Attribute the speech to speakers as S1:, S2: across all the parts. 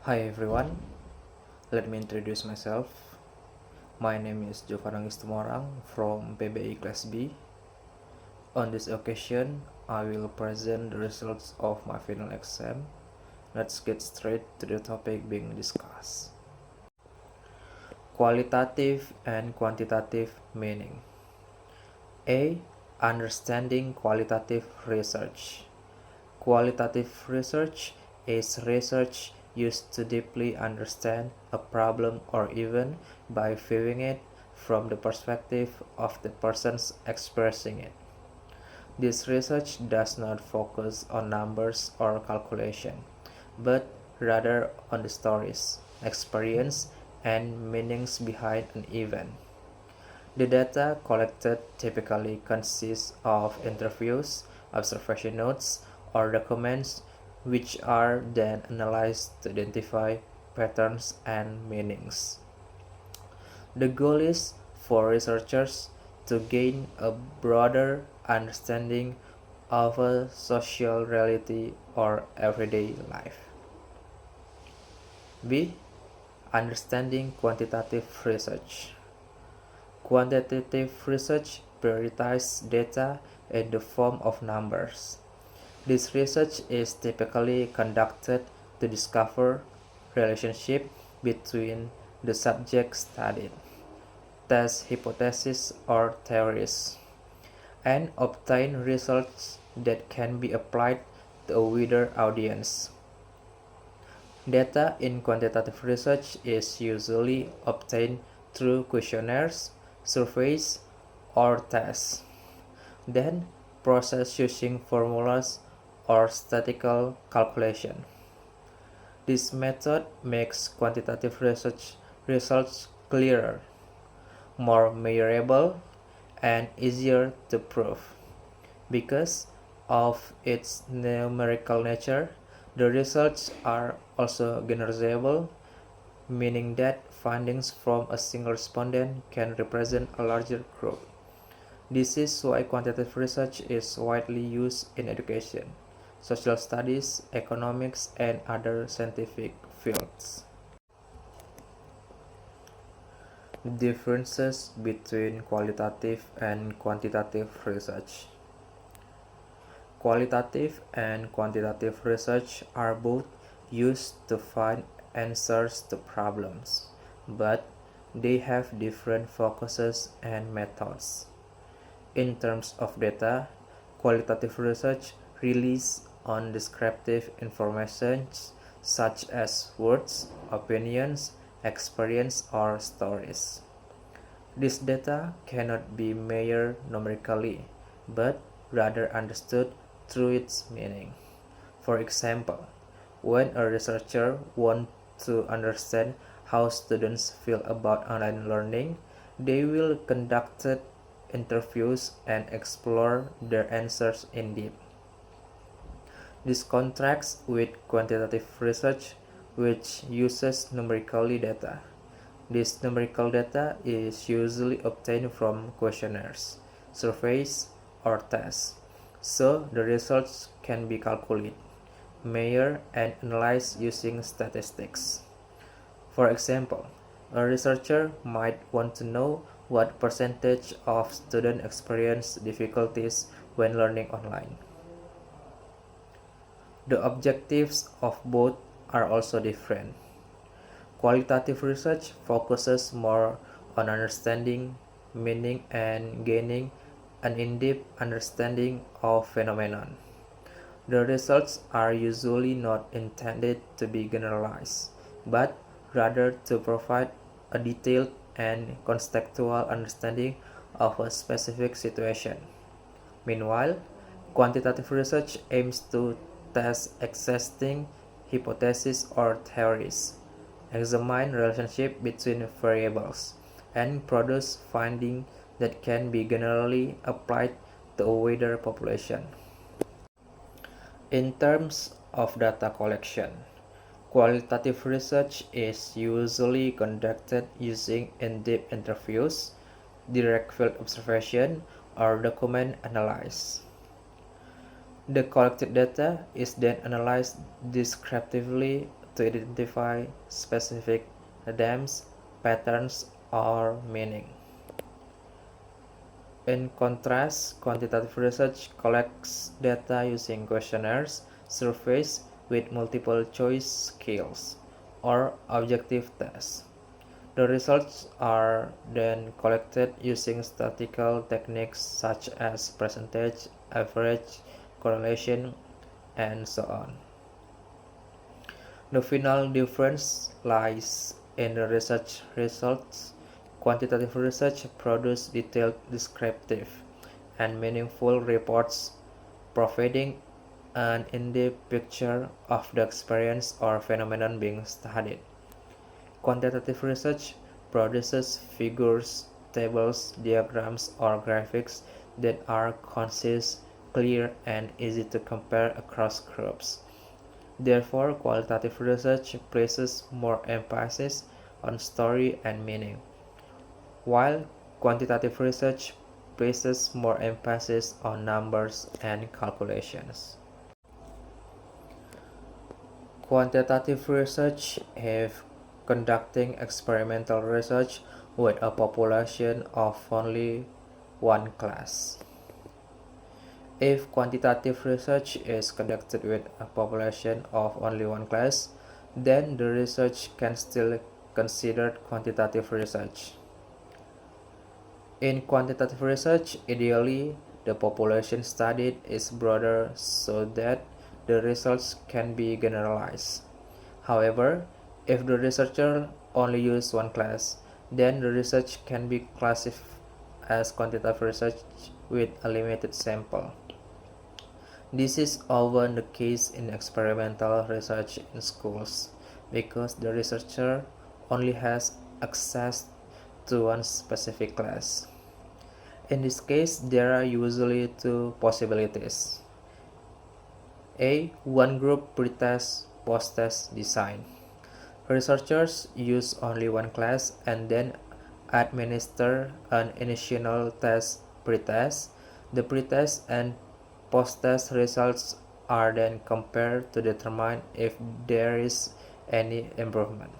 S1: Hi everyone, let me introduce myself. My name is Jovanangis Tumarang from PBI Class B. On this occasion, I will present the results of my final exam. Let's get straight to the topic being discussed. Qualitative and quantitative meaning. A. Understanding qualitative research. Qualitative research is research used to deeply understand a problem or event by viewing it from the perspective of the persons expressing it. This research does not focus on numbers or calculation, but rather on the stories, experience, and meanings behind an event. The data collected typically consists of interviews, observation notes, or documents which are then analyzed to identify patterns and meanings. The goal is for researchers to gain a broader understanding of a social reality or everyday life. B. Understanding quantitative research. Quantitative research prioritizes data in the form of numbers. This research is typically conducted to discover relationship between the subjects studied, test hypotheses or theories, and obtain results that can be applied to a wider audience. Data in quantitative research is usually obtained through questionnaires, surveys, or tests, then processed using formulas or statistical calculation. This method makes quantitative research results clearer, more measurable, and easier to prove. Because of its numerical nature, the results are also generalizable, meaning that findings from a single respondent can represent a larger group. This is why quantitative research is widely used in education, social studies, economics, and other scientific fields. Differences between qualitative and quantitative research. Qualitative and quantitative research are both used to find answers to problems, but they have different focuses and methods. In terms of data, qualitative research relies on descriptive information such as words, opinions, experience, or stories. This data cannot be measured numerically, but rather understood through its meaning. For example, when a researcher wants to understand how students feel about online learning, they will conduct interviews and explore their answers in depth. This contrasts with quantitative research, which uses numerical data. This numerical data is usually obtained from questionnaires, surveys, or tests, so the results can be calculated, measured, and analyzed using statistics. For example, a researcher might want to know what percentage of students experience difficulties when learning online. The objectives of both are also different. Qualitative research focuses more on understanding meaning and gaining an in-depth understanding of phenomenon. The results are usually not intended to be generalized, but rather to provide a detailed and contextual understanding of a specific situation. Meanwhile, quantitative research aims to test existing hypotheses or theories, examine relationship between variables, and produce findings that can be generally applied to a wider population. In terms of data collection, qualitative research is usually conducted using in-depth interviews, direct field observation, or document analysis. The collected data is then analyzed descriptively to identify specific themes, patterns, or meaning. In contrast, quantitative research collects data using questionnaires, surveys with multiple choice skills, or objective tests. The results are then collected using statistical techniques such as percentage, average, correlation, and so on. The final difference lies in the research results. Quantitative research produces detailed, descriptive, and meaningful reports providing an in-depth picture of the experience or phenomenon being studied. Quantitative research produces figures, tables, diagrams, or graphics that are concise, clear, and easy to compare across groups. Therefore, qualitative research places more emphasis on story and meaning, while quantitative research places more emphasis on numbers and calculations. Quantitative research is conducting experimental research with a population of only one class. If quantitative research is conducted with a population of only one class, then the research can still be considered quantitative research. In quantitative research, ideally, the population studied is broader so that the results can be generalized. However, if the researcher only uses one class, then the research can be classified as quantitative research with a limited sample. This is often the case in experimental research in schools because the researcher only has access to one specific class. In this case, there are usually two possibilities. A. One group pretest post-test design. Researchers use only one class and then administer an initial test pretest. The pretest and post-test results are then compared to determine if there is any improvement.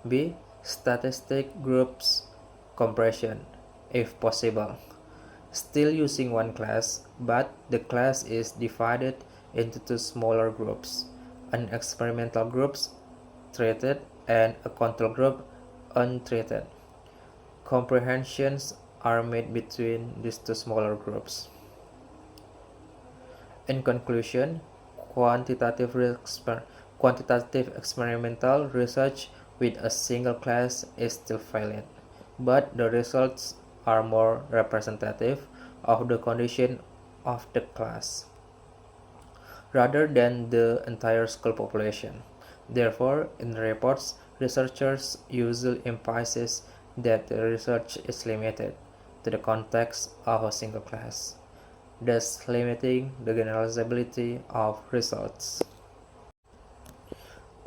S1: B. Statistic groups compression, if possible. Still using one class, but the class is divided into two smaller groups, an experimental group treated and a control group untreated. Comprehensions are made between these two smaller groups. In conclusion, quantitative experimental research with a single class is still valid, but the results are more representative of the condition of the class rather than the entire school population. Therefore, in reports, researchers usually emphasize that the research is limited to the context of a single class, thus limiting the generalizability of results.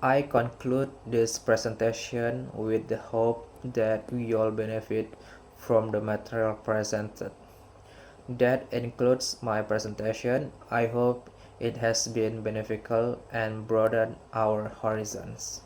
S1: I conclude this presentation with the hope that we all benefit from the material presented. That includes my presentation. I hope it has been beneficial and broadened our horizons.